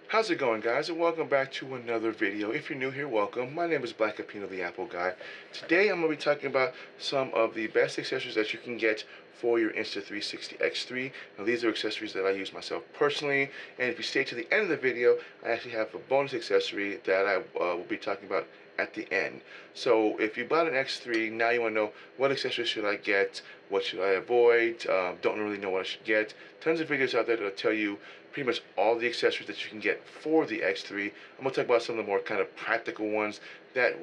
How's it going, guys, and welcome back to another video. If you're new here, welcome. My name is Black Capino, the Apple Guy. Today I'm going to be talking about some of the best accessories that you can get for your Insta360 X3. Now these are accessories that I use myself personally, and if you stay to the end of the video, I actually have a bonus accessory that I will be talking about at the end. So if you bought an X3, now you want to know what accessories should I get, what should I avoid, don't really know what I should get. Tons of videos out there that'll tell you pretty much all the accessories that you can get for the X3. I'm going to talk about some of the more kind of practical ones that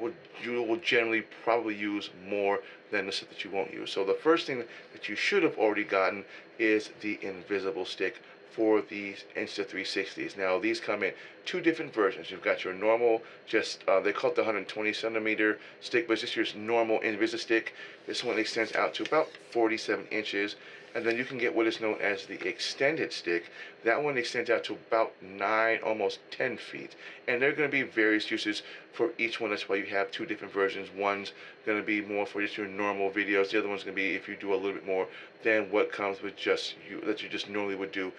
you will generally probably use more than the stuff that you won't use. So the first thing that you should have already gotten is the invisible stick for these Insta360s. Now these come in two different versions. You've got your normal, they call it the 120 centimeter stick, but it's just your normal Invisi stick. This one extends out to about 47 inches. And then you can get what is known as the extended stick. That one extends out to about 9, almost 10 feet. And there are going to be various uses for each one. That's why you have two different versions. One's going to be more for just your normal videos. The other one's going to be if you do a little bit more than what comes with just you, that you just normally would do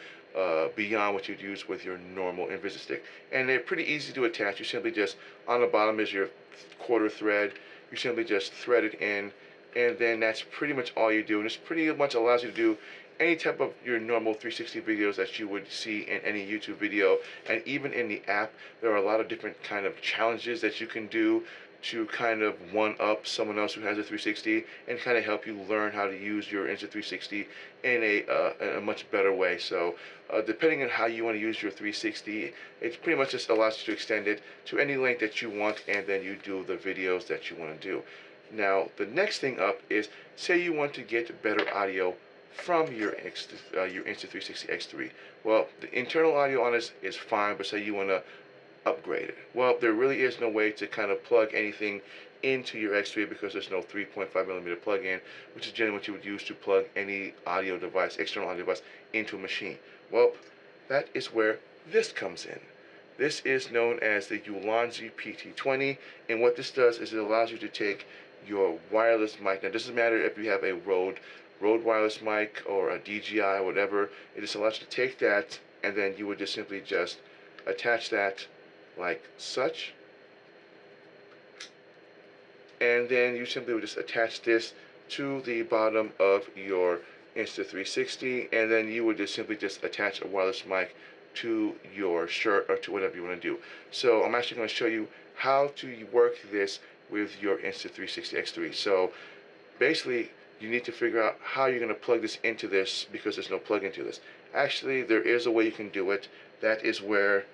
beyond what you'd use with your normal Invisi stick. And they're pretty easy to attach. You simply just, on the bottom is your quarter thread. You simply just thread it in, and then that's pretty much all you do. And this pretty much allows you to do any type of your normal 360 videos that you would see in any YouTube video. And even in the app, there are a lot of different kind of challenges that you can do to kind of one-up someone else who has a 360 and kind of help you learn how to use your Insta360 in a much better way. So depending on how you want to use your 360, it pretty much just allows you to extend it to any length that you want, and then you do the videos that you want to do. Now the next thing up is, say you want to get better audio from your Insta360 X3. Well, the internal audio on this is fine, but say you want to upgrade it. Well, there really is no way to kind of plug anything into your X3 because there's no 3.5mm plug-in, which is generally what you would use to plug any audio device, external audio device, into a machine. Well, that is where this comes in. This is known as the Ulanzi PT20, and what this does is it allows you to take your wireless mic. Now, it doesn't matter if you have a Rode wireless mic or a DJI or whatever. It just allows you to take that, and then you would just simply just attach that like such, and then you simply would just attach this to the bottom of your Insta360, and then you would just simply just attach a wireless mic to your shirt or to whatever you want to do. So I'm actually going to show you how to work this with your Insta360 X3. So basically you need to figure out how you're going to plug this into this, because there's no plug into this. Actually, there is a way you can do it. That is where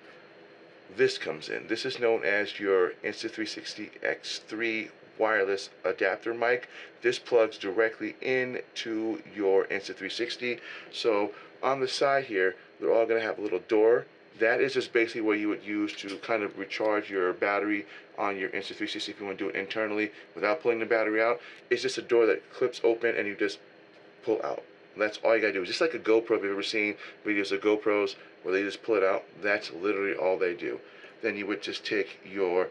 this comes in. This is known as your Insta360 X3 wireless adapter mic. This plugs directly into your Insta360. So on the side here, they're all going to have a little door. That is just basically what you would use to kind of recharge your battery on your Insta360 if you want to do it internally without pulling the battery out. It's just a door that clips open and you just pull out. And that's all you gotta do. It's just like a GoPro. If you've ever seen videos of GoPros where they just pull it out, that's literally all they do. Then you would just take your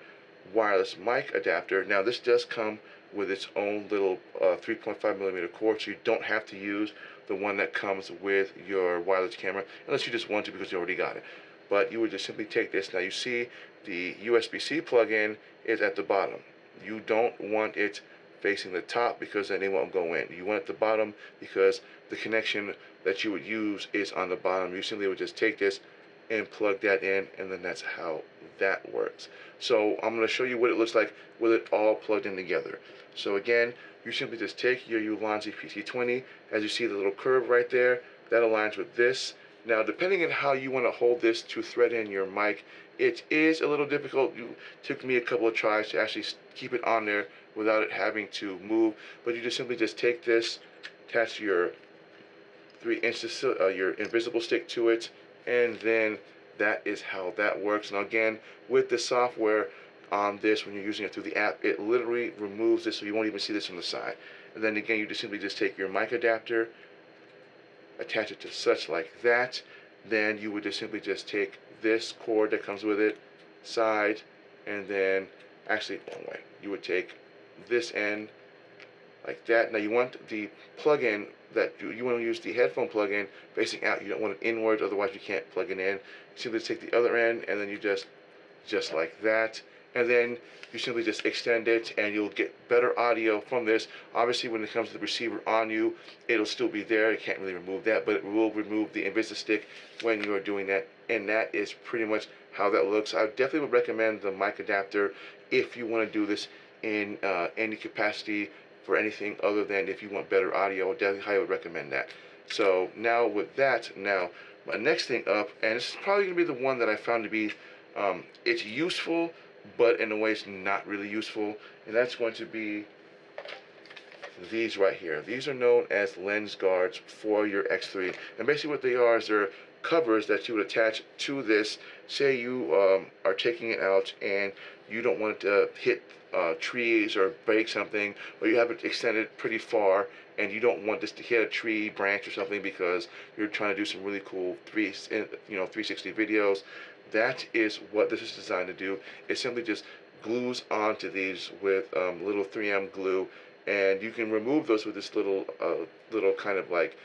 wireless mic adapter. Now this does come with its own little 3.5mm cord, so you don't have to use the one that comes with your wireless camera unless you just want to because you already got it. But you would just simply take this. Now you see the USB-C plug-in is at the bottom. You don't want it facing the top because then it won't go in. You want it at the bottom because the connection that you would use is on the bottom. You simply would just take this and plug that in, and then that's how that works. So I'm going to show you what it looks like with it all plugged in together. So again, you simply just take your Ulanzi PT20. As you see the little curve right there, that aligns with this. Now, depending on how you want to hold this to thread in your mic, it is a little difficult. It took me a couple of tries to actually keep it on there without it having to move. But you just simply just take this, attach your your invisible stick to it, and then that is how that works. Now again, with the software on this, when you're using it through the app, it literally removes this, so you won't even see this on the side. And then again, you just simply just take your mic adapter, attach it to such like that. Then you would just simply just take this cord that comes with it, side, and then actually one way. You would take this end like that. Now you want the plug-in that you want to use the headphone plug-in facing out. You don't want it inwards, otherwise you can't plug it in. Simply take the other end, and then you just like that, and then you simply just extend it, and you'll get better audio from this. Obviously, when it comes to the receiver on you, it'll still be there. You can't really remove that, but it will remove the Insta stick when you are doing that, and that is pretty much how that looks. I definitely would recommend the mic adapter if you want to do this in any capacity for anything other than if you want better audio. I would definitely highly recommend that. So now with that, now my next thing up, and this is probably going to be the one that I found to be it's useful, but in a way it's not really useful, and that's going to be these right here. These are known as lens guards for your X3, and basically what they are is they're covers that you would attach to this. Say you are taking it out and you don't want it to hit trees or break something, or you have it extended pretty far and you don't want this to hit a tree branch or something because you're trying to do some really cool 360 videos. That is what this is designed to do. It simply just glues onto these with little 3M glue, and you can remove those with this little kind of like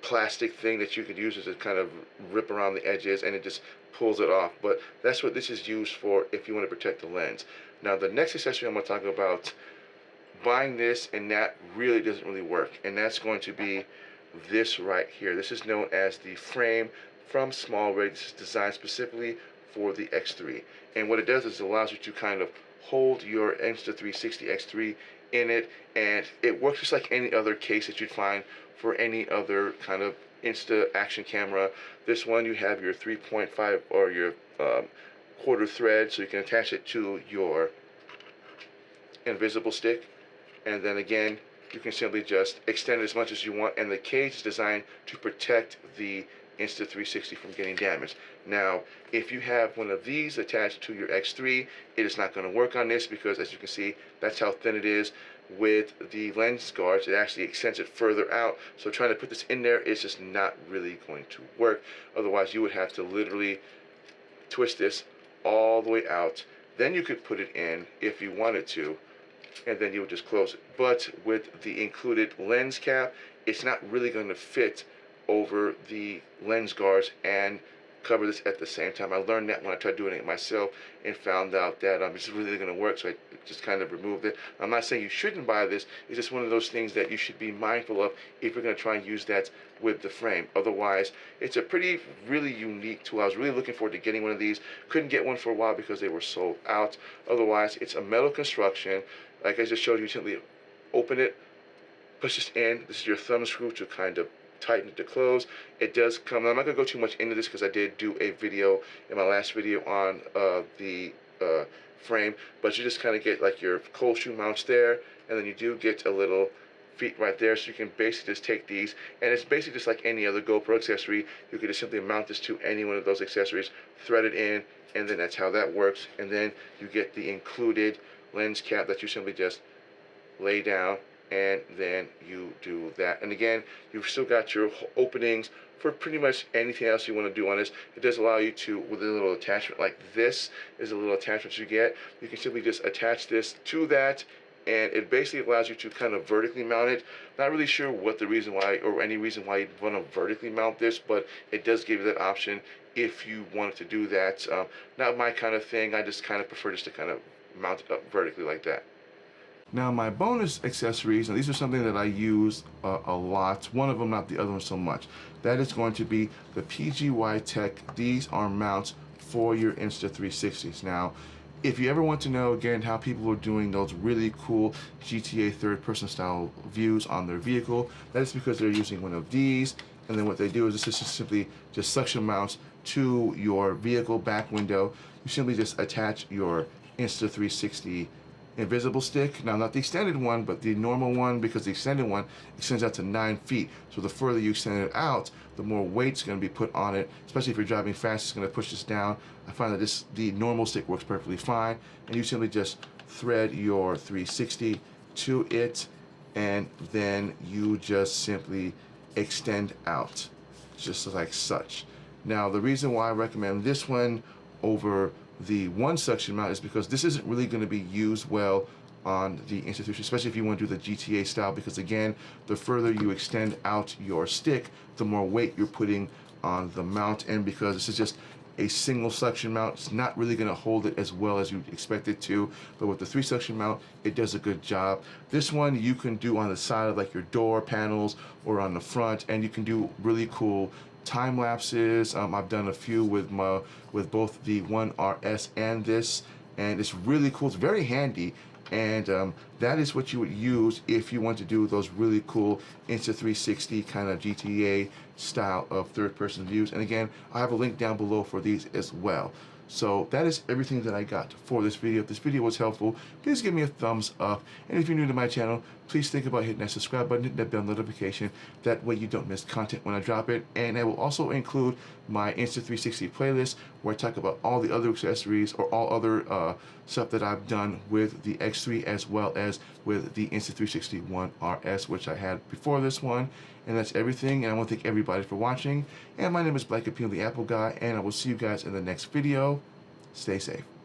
plastic thing that you could use to kind of rip around the edges, and it just pulls it off. But that's what this is used for if you want to protect the lens. Now the next accessory I'm going to talk about, buying this and that really doesn't really work, and that's going to be this right here. This is known as the frame from SmallRig. This is designed specifically for the X3, and what it does is it allows you to kind of hold your Insta360 X3 in it, and it works just like any other case that you'd find for any other kind of Insta action camera. This one, you have your 3.5 or your quarter thread, so you can attach it to your invisible stick, and then again you can simply just extend it as much as you want, and the cage is designed to protect the Insta360 from getting damaged. Now if you have one of these attached to your X3, it is not going to work on this because, as you can see, that's how thin it is. With the lens guards, it actually extends it further out, so trying to put this in there is just not really going to work. Otherwise you would have to literally twist this all the way out, then you could put it in if you wanted to, and then you would just close it. But with the included lens cap, it's not really going to fit over the lens guards and cover this at the same time. I learned that when I tried doing it myself and found out that it's really going to work, so I just kind of removed it. I'm not saying you shouldn't buy this. It's just one of those things that you should be mindful of if you're going to try and use that with the frame. Otherwise, it's a really unique tool. I was really looking forward to getting one of these. Couldn't get one for a while because they were sold out. Otherwise, it's a metal construction. Like I just showed you, simply open it, push this in. This is your thumb screw to kind of tighten it to close. It does come, I'm not going to go too much into this because I did do a video in my last video on the frame, but you just kind of get like your cold shoe mounts there, and then you do get a little feet right there, so you can basically just take these, and it's basically just like any other GoPro accessory. You could just simply mount this to any one of those accessories, thread it in, and then that's how that works. And then you get the included lens cap that you simply just lay down, and then you do that. And again, you've still got your openings for pretty much anything else you want to do on this. It does allow you to, with a little attachment like this is a little attachment you get, you can simply just attach this to that, and it basically allows you to kind of vertically mount it. Not really sure what the reason why, or any reason why you'd want to vertically mount this, but it does give you that option if you wanted to do that. Not my kind of thing. I just kind of prefer just to kind of mount it up vertically like that. Now my bonus accessories, and these are something that I use a lot, one of them, not the other one so much, that is going to be the PGY Tech. These are mounts for your Insta360s. Now if you ever want to know again how people are doing those really cool GTA third-person style views on their vehicle, that is because they're using one of these, and then what they do is this is just simply just suction mounts to your vehicle back window. You simply just attach your Insta360 invisible stick. Now not the extended one, but the normal one, because the extended one extends out to 9 feet. So the further you extend it out, the more weight's going to be put on it. Especially if you're driving fast, it's going to push this down. I find that the normal stick works perfectly fine, and you simply just thread your 360 to it, and then you just simply extend out, just like such. Now the reason why I recommend this one over the one suction mount is because this isn't really going to be used well on the Insta360, especially if you want to do the GTA style, because again, the further you extend out your stick, the more weight you're putting on the mount, and because this is just a single suction mount, it's not really going to hold it as well as you expect it to, but with the 3 suction mount, it does a good job. This one you can do on the side of like your door panels or on the front, and you can do really cool time lapses. I've done a few with both the One RS and this, and it's really cool. It's very handy, and that is what you would use if you want to do those really cool Insta360 kind of GTA style of third-person views. And again, I have a link down below for these as well. So that is everything that I got for this video. If this video was helpful, please give me a thumbs up. And if you're new to my channel, please think about hitting that subscribe button, hitting that bell notification. That way you don't miss content when I drop it. And I will also include my Insta360 playlist where I talk about all the other accessories or all other stuff that I've done with the X3 as well as with the Insta360 One RS, which I had before this one. And that's everything. And I want to thank everybody for watching. And my name is Black Appeal, the Apple Guy, and I will see you guys in the next video. Stay safe.